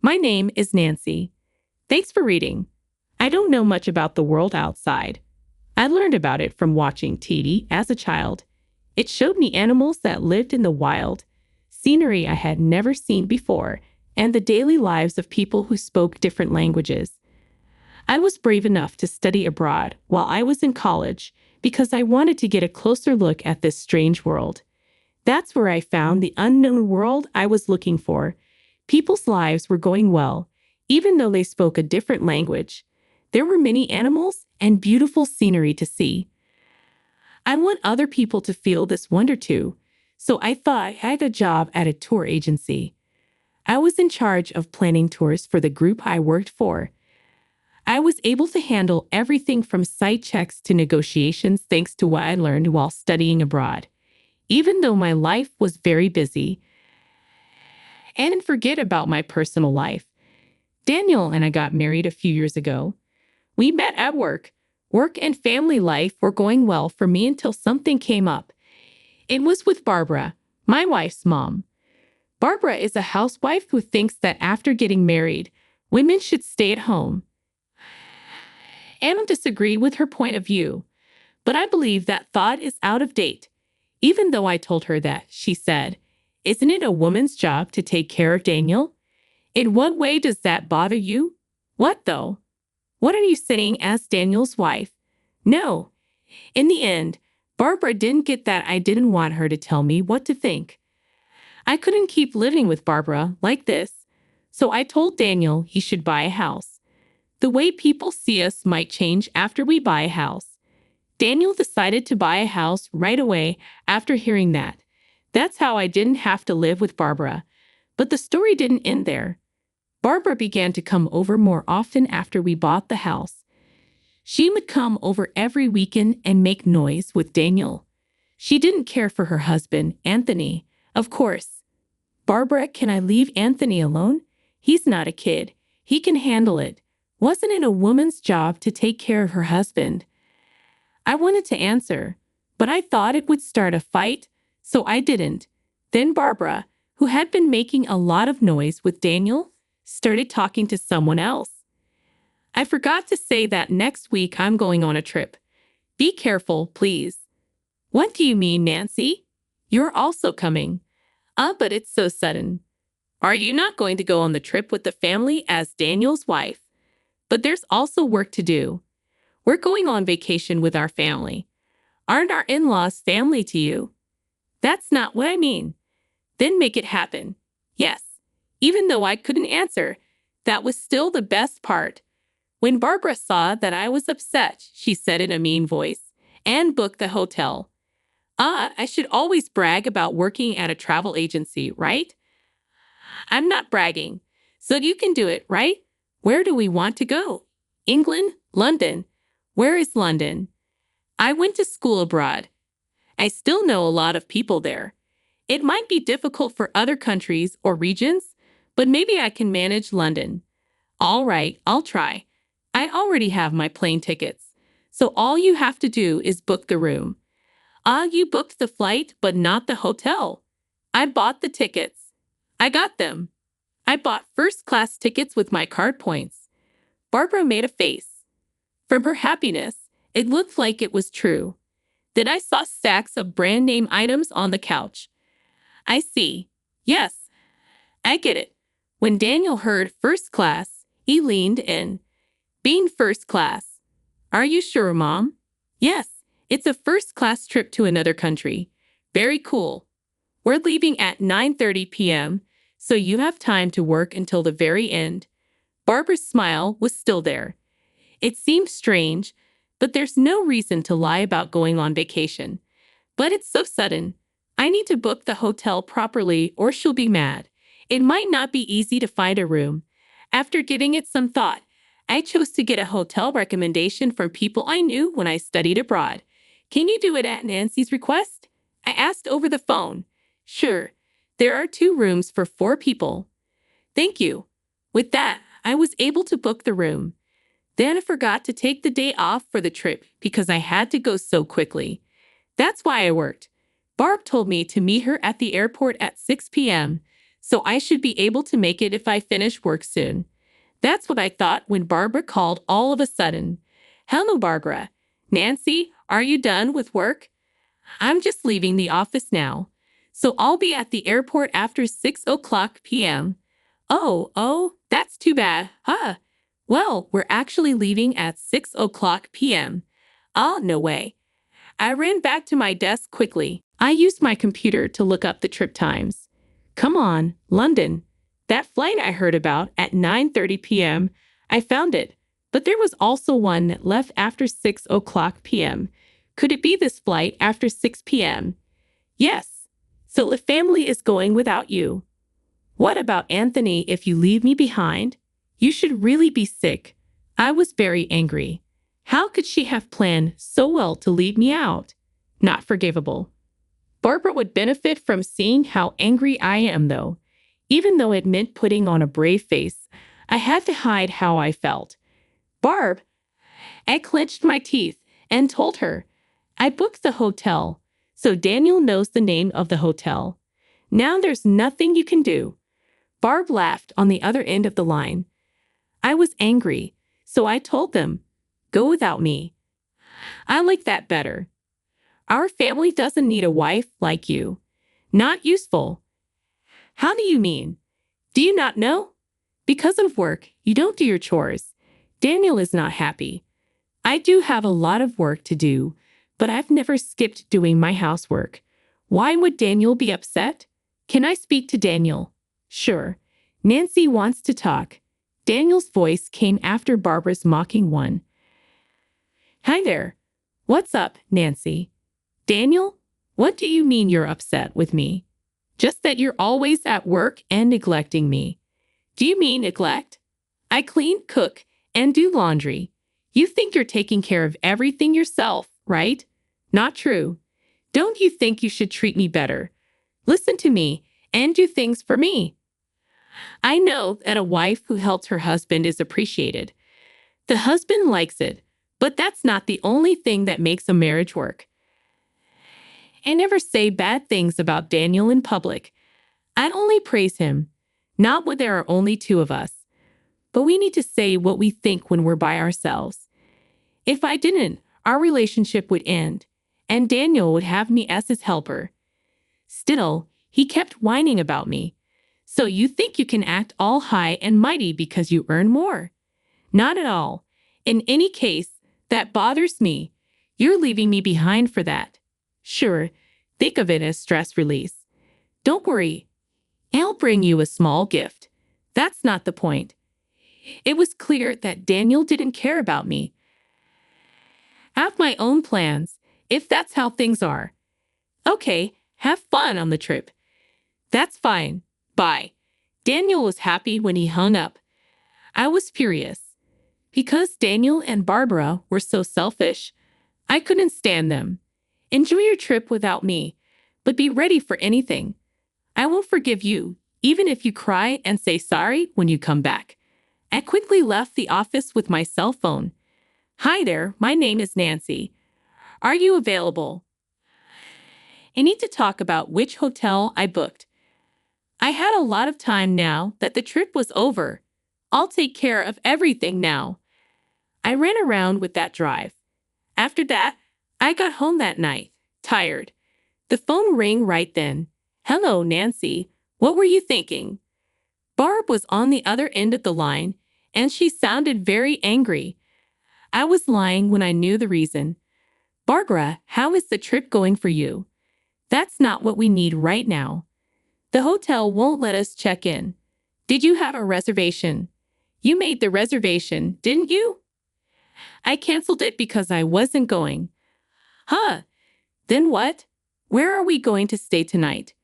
My name is Nancy. Thanks for reading. I don't know much about the world outside. I learned about it from watching TV as a child. It showed me animals that lived in the wild, scenery I had never seen before, and the daily lives of people who spoke different languages. I was brave enough to study abroad while I was in college because I wanted to get a closer look at this strange world. That's where I found the unknown world I was looking for. People's lives were going well, even though they spoke a different language. There were many animals and beautiful scenery to see. I want other people to feel this wonder too, so I thought I had a job at a tour agency. I was in charge of planning tours for the group I worked for. I was able to handle everything from site checks to negotiations thanks to what I learned while studying abroad. Even though my life was very busy, I didn't forget about my personal life. Daniel and I got married a few years ago. We met at work. Work and family life were going well for me until something came up. It was with Barbara, my wife's mom. Barbara is a housewife who thinks that after getting married, women should stay at home. I don't disagree with her point of view, but I believe that thought is out of date. Even though I told her that, she said, "Isn't it a woman's job to take care of Daniel? In what way does that bother you?" What though? What are you saying as Daniel's wife? No. In the end, Barbara didn't get that I didn't want her to tell me what to think. I couldn't keep living with Barbara like this, so I told Daniel he should buy a house. The way people see us might change after we buy a house. Daniel decided to buy a house right away after hearing that. That's how I didn't have to live with Barbara. But the story didn't end there. Barbara began to come over more often after we bought the house. She would come over every weekend and make noise with Daniel. She didn't care for her husband, Anthony, of course. "Barbara, can I leave Anthony alone? He's not a kid. He can handle it. Wasn't it a woman's job to take care of her husband?" I wanted to answer, but I thought it would start a fight, so I didn't. Then Barbara, who had been making a lot of noise with Daniel, started talking to someone else. I forgot to say that next week I'm going on a trip. Be careful, please. What do you mean, Nancy? You're also coming. But it's so sudden. Are you not going to go on the trip with the family as Daniel's wife? But there's also work to do. We're going on vacation with our family. Aren't our in-laws family to you? That's not what I mean. Then make it happen. Yes. Even though I couldn't answer, that was still the best part. When Barbara saw that I was upset, she said in a mean voice, "And booked the hotel." I should always brag about working at a travel agency, right? I'm not bragging, so you can do it, right? Where do we want to go? England? London? Where is London? I went to school abroad. I still know a lot of people there. It might be difficult for other countries or regions, but maybe I can manage London. All right, I'll try. I already have my plane tickets, so all you have to do is book the room. You booked the flight, but not the hotel. I bought the tickets. I got them. I bought first-class tickets with my card points. Barbara made a face. From her happiness, it looked like it was true. Then I saw stacks of brand-name items on the couch. I see. Yes, I get it. When Daniel heard first class, he leaned in. Being first class. Are you sure, Mom? Yes, it's a first-class trip to another country. Very cool. We're leaving at 9:30 p.m., so you have time to work until the very end. Barbara's smile was still there. It seemed strange, but there's no reason to lie about going on vacation. But it's so sudden. I need to book the hotel properly or she'll be mad. It might not be easy to find a room. After giving it some thought, I chose to get a hotel recommendation from people I knew when I studied abroad. "Can you do it at Nancy's request?" I asked over the phone. "Sure. There are 2 rooms for 4 people." "Thank you." With that, I was able to book the room. Then I forgot to take the day off for the trip because I had to go so quickly. That's why I worked. Barb told me to meet her at the airport at 6 p.m., so I should be able to make it if I finish work soon. That's what I thought when Barbara called all of a sudden. Hello, Barbara. Nancy, are you done with work? I'm just leaving the office now, so I'll be at the airport after 6 o'clock p.m. Oh, that's too bad, huh? Well, we're actually leaving at 6 o'clock p.m. Oh, no way. I ran back to my desk quickly. I used my computer to look up the trip times. Come on, London. That flight I heard about at 9:30 p.m., I found it, but there was also one that left after 6 o'clock p.m. Could it be this flight after 6 p.m.? Yes. So the family is going without you. What about Anthony if you leave me behind? You should really be sick. I was very angry. How could she have planned so well to leave me out? Not forgivable. Barbara would benefit from seeing how angry I am, though. Even though it meant putting on a brave face, I had to hide how I felt. Barb, I clenched my teeth and told her. I booked the hotel, so Daniel knows the name of the hotel. Now there's nothing you can do. Barb laughed on the other end of the line. I was angry, so I told them, go without me. I like that better. Our family doesn't need a wife like you. Not useful. How do you mean? Do you not know? Because of work, you don't do your chores. Daniel is not happy. I do have a lot of work to do, but I've never skipped doing my housework. Why would Daniel be upset? Can I speak to Daniel? Sure. Nancy wants to talk. Daniel's voice came after Barbara's mocking one. Hi there. What's up, Nancy? Daniel, what do you mean you're upset with me? Just that you're always at work and neglecting me. Do you mean neglect? I clean, cook, and do laundry. You think you're taking care of everything yourself, right? Not true. Don't you think you should treat me better? Listen to me and do things for me. I know that a wife who helps her husband is appreciated. The husband likes it, but that's not the only thing that makes a marriage work. I never say bad things about Daniel in public. I only praise him, not when there are only two of us. But we need to say what we think when we're by ourselves. If I didn't, our relationship would end, and Daniel would have me as his helper. Still, he kept whining about me. So you think you can act all high and mighty because you earn more? Not at all. In any case, that bothers me. You're leaving me behind for that. Sure, think of it as stress release. Don't worry. I'll bring you a small gift. That's not the point. It was clear that Daniel didn't care about me. I have my own plans, if that's how things are. Okay, have fun on the trip. That's fine. Bye. Daniel was happy when he hung up. I was furious. Because Daniel and Barbara were so selfish, I couldn't stand them. Enjoy your trip without me, but be ready for anything. I won't forgive you, even if you cry and say sorry when you come back. I quickly left the office with my cell phone. Hi there, my name is Nancy. Are you available? I need to talk about which hotel I booked. I had a lot of time now that the trip was over. I'll take care of everything now. I ran around with that drive. After that, I got home that night, tired. The phone rang right then. Hello, Nancy. What were you thinking? Barb was on the other end of the line, and she sounded very angry. I was lying when I knew the reason. Barbara, how is the trip going for you? That's not what we need right now. The hotel won't let us check in. Did you have a reservation? You made the reservation, didn't you? I canceled it because I wasn't going. Huh? Then what? Where are we going to stay tonight?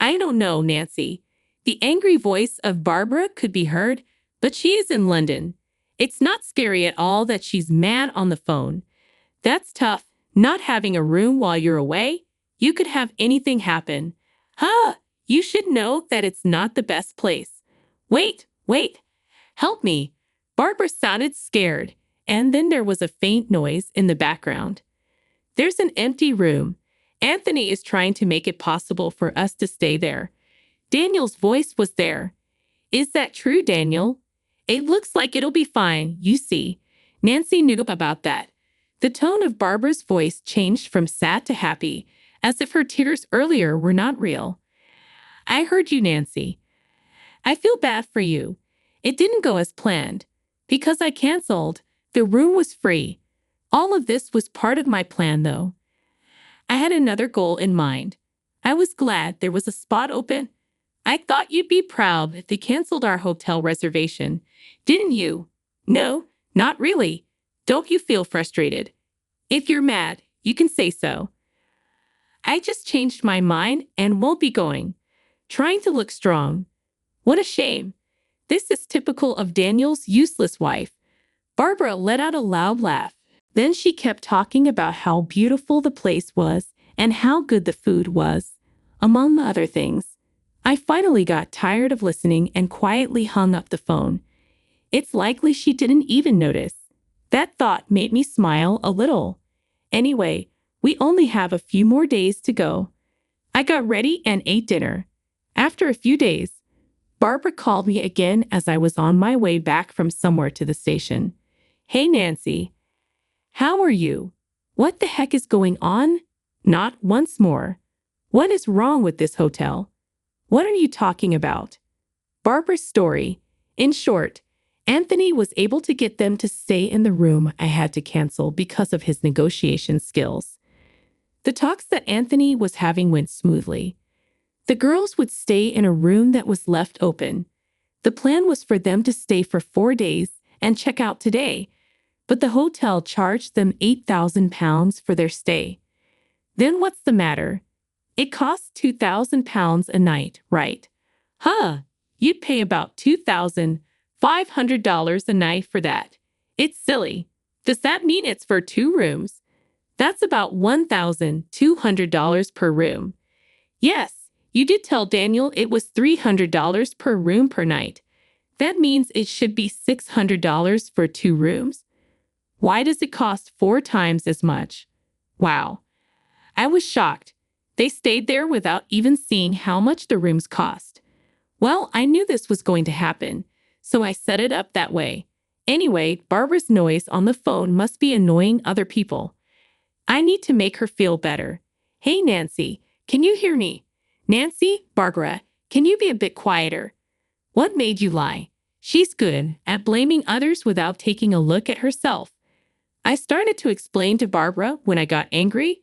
I don't know, Nancy. The angry voice of Barbara could be heard, but she is in London. It's not scary at all that she's mad on the phone. That's tough, not having a room while you're away. You could have anything happen. Huh? You should know that it's not the best place. Wait. Help me. Barbara sounded scared, and then there was a faint noise in the background. There's an empty room. Anthony is trying to make it possible for us to stay there. Daniel's voice was there. Is that true, Daniel? It looks like it'll be fine, you see. Nancy knew about that. The tone of Barbara's voice changed from sad to happy, as if her tears earlier were not real. I heard you, Nancy. I feel bad for you. It didn't go as planned. Because I canceled, the room was free. All of this was part of my plan, though. I had another goal in mind. I was glad there was a spot open. I thought you'd be proud if they canceled our hotel reservation. Didn't you? No, not really. Don't you feel frustrated? If you're mad, you can say so. I just changed my mind and won't be going. Trying to look strong. What a shame. This is typical of Daniel's useless wife. Barbara let out a loud laugh. Then she kept talking about how beautiful the place was and how good the food was, among other things. I finally got tired of listening and quietly hung up the phone. It's likely she didn't even notice. That thought made me smile a little. Anyway, we only have a few more days to go. I got ready and ate dinner. After a few days, Barbara called me again as I was on my way back from somewhere to the station. Hey, Nancy. How are you? What the heck is going on? Not once more. What is wrong with this hotel? What are you talking about? Barbara's story. In short, Anthony was able to get them to stay in the room I had to cancel because of his negotiation skills. The talks that Anthony was having went smoothly. The girls would stay in a room that was left open. The plan was for them to stay for 4 days and check out today, but the hotel charged them £8,000 for their stay. Then what's the matter? It costs £2,000 a night, right? Huh, you'd pay about $2,500 a night for that. It's silly. Does that mean it's for 2 rooms? That's about $1,200 per room. Yes, you did tell Daniel it was $300 per room per night. That means it should be $600 for 2 rooms. Why does it cost 4 times as much? Wow. I was shocked. They stayed there without even seeing how much the rooms cost. Well, I knew this was going to happen, so I set it up that way. Anyway, Barbara's noise on the phone must be annoying other people. I need to make her feel better. Hey, Nancy, can you hear me? Nancy, Barbara, can you be a bit quieter? What made you lie? She's good at blaming others without taking a look at herself. I started to explain to Barbara when I got angry.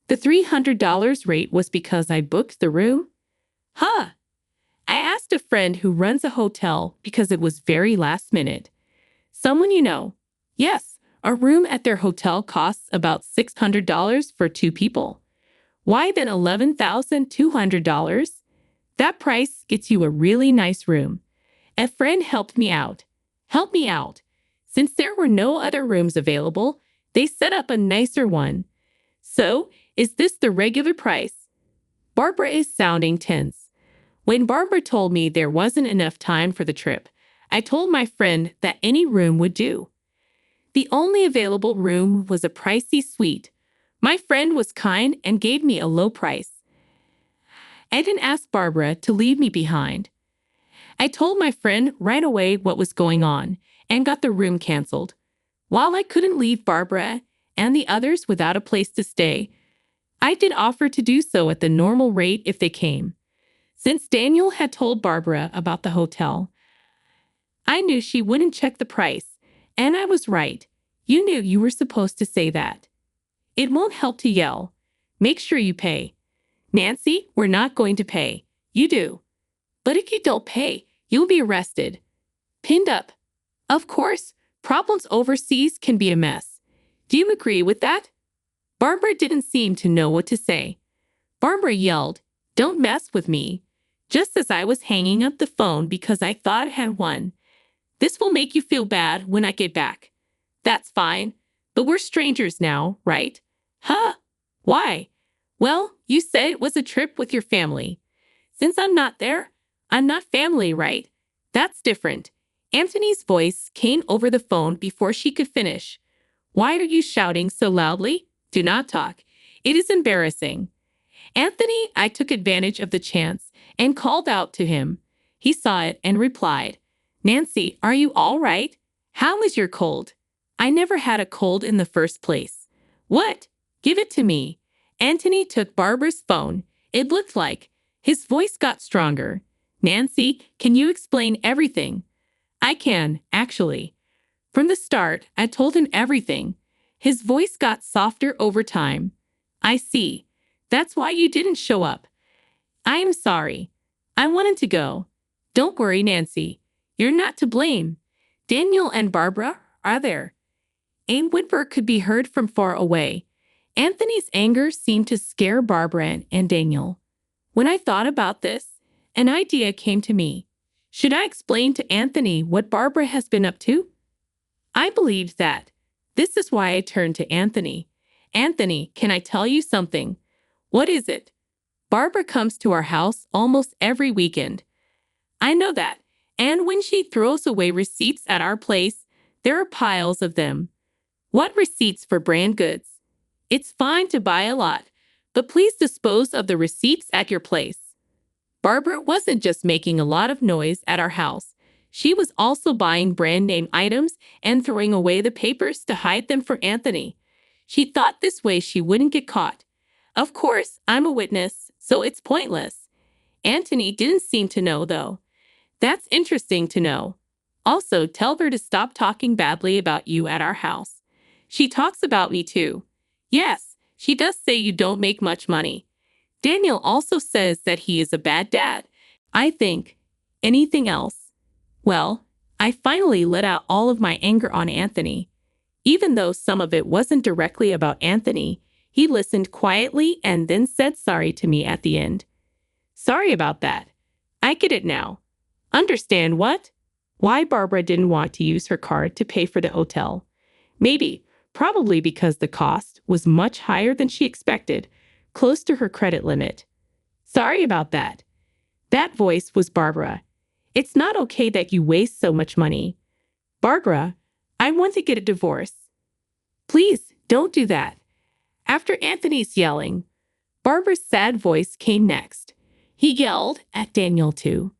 The $300 rate was because I booked the room. Huh. I asked a friend who runs a hotel because it was very last minute. Someone you know. Yes, a room at their hotel costs about $600 for 2 people. Why then $11,200? That price gets you a really nice room. A friend helped me out. Help me out. Since there were no other rooms available, they set up a nicer one. So, is this the regular price? Barbara is sounding tense. When Barbara told me there wasn't enough time for the trip, I told my friend that any room would do. The only available room was a pricey suite. My friend was kind and gave me a low price. I didn't ask Barbara to leave me behind. I told my friend right away what was going on and got the room canceled. While I couldn't leave Barbara and the others without a place to stay, I did offer to do so at the normal rate if they came. Since Daniel had told Barbara about the hotel, I knew she wouldn't check the price, and I was right. You knew you were supposed to say that. It won't help to yell. Make sure you pay. Nancy, we're not going to pay. You do. But if you don't pay, you'll be arrested. Pinned up. Of course, problems overseas can be a mess. Do you agree with that? Barbara didn't seem to know what to say. Barbara yelled, "Don't mess with me," just as I was hanging up the phone because I thought I had won. This will make you feel bad when I get back. That's fine, but we're strangers now, right? Huh? Why? Well, you said it was a trip with your family. Since I'm not there, I'm not family, right? That's different. Anthony's voice came over the phone before she could finish. Why are you shouting so loudly? Do not talk. It is embarrassing. Anthony, I took advantage of the chance and called out to him. He saw it and replied, "Nancy, are you all right? How is your cold?" "I never had a cold in the first place." "What? Give it to me." Anthony took Barbara's phone. It looked like. His voice got stronger. "Nancy, can you explain everything?" "I can, actually." From the start, I told him everything. His voice got softer over time. "I see. That's why you didn't show up." "I am sorry. I wanted to go." "Don't worry, Nancy. You're not to blame. Daniel and Barbara are there." A whisper could be heard from far away. Anthony's anger seemed to scare Barbara and Daniel. When I thought about this, an idea came to me. Should I explain to Anthony what Barbara has been up to? I believed that. This is why I turned to Anthony. "Anthony, can I tell you something?" "What is it?" "Barbara comes to our house almost every weekend." "I know that. And when she throws away receipts at our place, there are piles of them." "What receipts for brand goods?" "It's fine to buy a lot, but please dispose of the receipts at your place." Barbara wasn't just making a lot of noise at our house. She was also buying brand name items and throwing away the papers to hide them for Anthony. She thought this way she wouldn't get caught. Of course, I'm a witness, so it's pointless. Anthony didn't seem to know, though. "That's interesting to know. Also, tell her to stop talking badly about you at our house." "She talks about me too." "Yes, she does say you don't make much money." "Daniel also says that he is a bad dad." I think. Anything else? Well, I finally let out all of my anger on Anthony. Even though some of it wasn't directly about Anthony, he listened quietly and then said sorry to me at the end. "Sorry about that. I get it now." "Understand what?" "Why Barbara didn't want to use her card to pay for the hotel. Maybe, probably because the cost was much higher than she expected, close to her credit limit." "Sorry about that." That voice was Barbara. "It's not okay that you waste so much money." "Barbara, I want to get a divorce." "Please, don't do that." After Anthony's yelling, Barbara's sad voice came next. He yelled at Daniel too.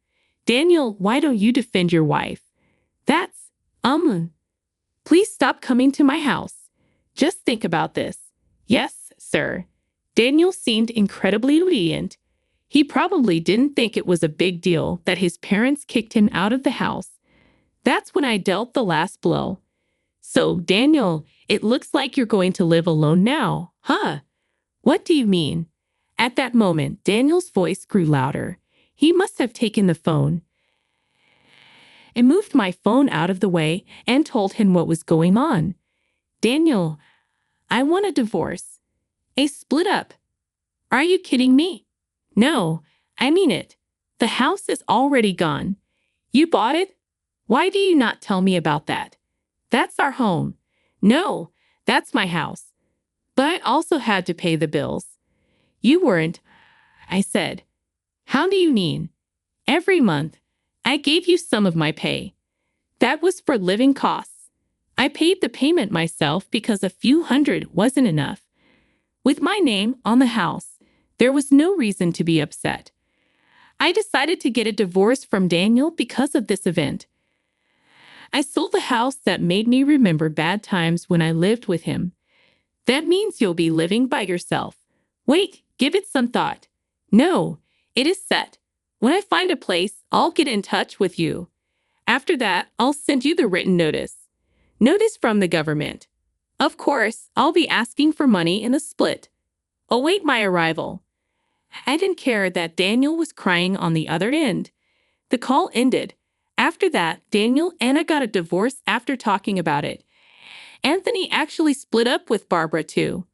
"Daniel, why don't you defend your wife?" "That's, Please stop coming to my house. Just think about this." "Yes, sir." Daniel seemed incredibly obedient. He probably didn't think it was a big deal that his parents kicked him out of the house. That's when I dealt the last blow. "So, Daniel, it looks like you're going to live alone now, huh?" "What do you mean?" At that moment, Daniel's voice grew louder. He must have taken the phone. I moved my phone out of the way and told him what was going on. "Daniel, I want a divorce. A split up." "Are you kidding me?" "No, I mean it. The house is already gone. You bought it? Why do you not tell me about that?" "That's our home." "No, that's my house. But I also had to pay the bills." "You weren't," I said. "How do you mean?" "Every month, I gave you some of my pay. That was for living costs. I paid the payment myself because a few hundred wasn't enough. With my name on the house, there was no reason to be upset. I decided to get a divorce from Daniel because of this event. I sold the house that made me remember bad times when I lived with him. That means you'll be living by yourself." "Wait, give it some thought." "No, it is set. When I find a place, I'll get in touch with you. After that, I'll send you the written notice." "Notice from the government." "Of course, I'll be asking for money in a split." "Await my arrival." I didn't care that Daniel was crying on the other end. The call ended. After that, Daniel and I got a divorce after talking about it. Anthony actually split up with Barbara too.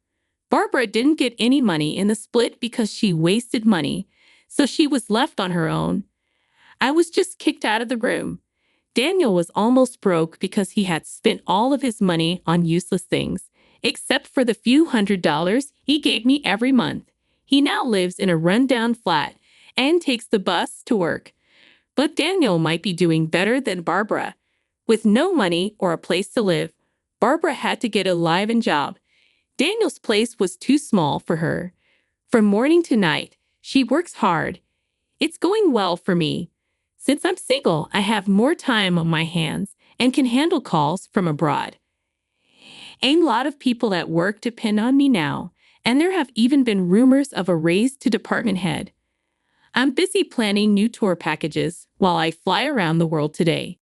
Barbara didn't get any money in the split because she wasted money, so she was left on her own. I was just kicked out of the room. Daniel was almost broke because he had spent all of his money on useless things, except for the few $100s he gave me every month. He now lives in a rundown flat and takes the bus to work. But Daniel might be doing better than Barbara. With no money or a place to live, Barbara had to get a live-in job. Daniel's place was too small for her. From morning to night, she works hard. It's going well for me. Since I'm single, I have more time on my hands and can handle calls from abroad. A lot of people at work depend on me now, and there have even been rumors of a raise to department head. I'm busy planning new tour packages while I fly around the world today.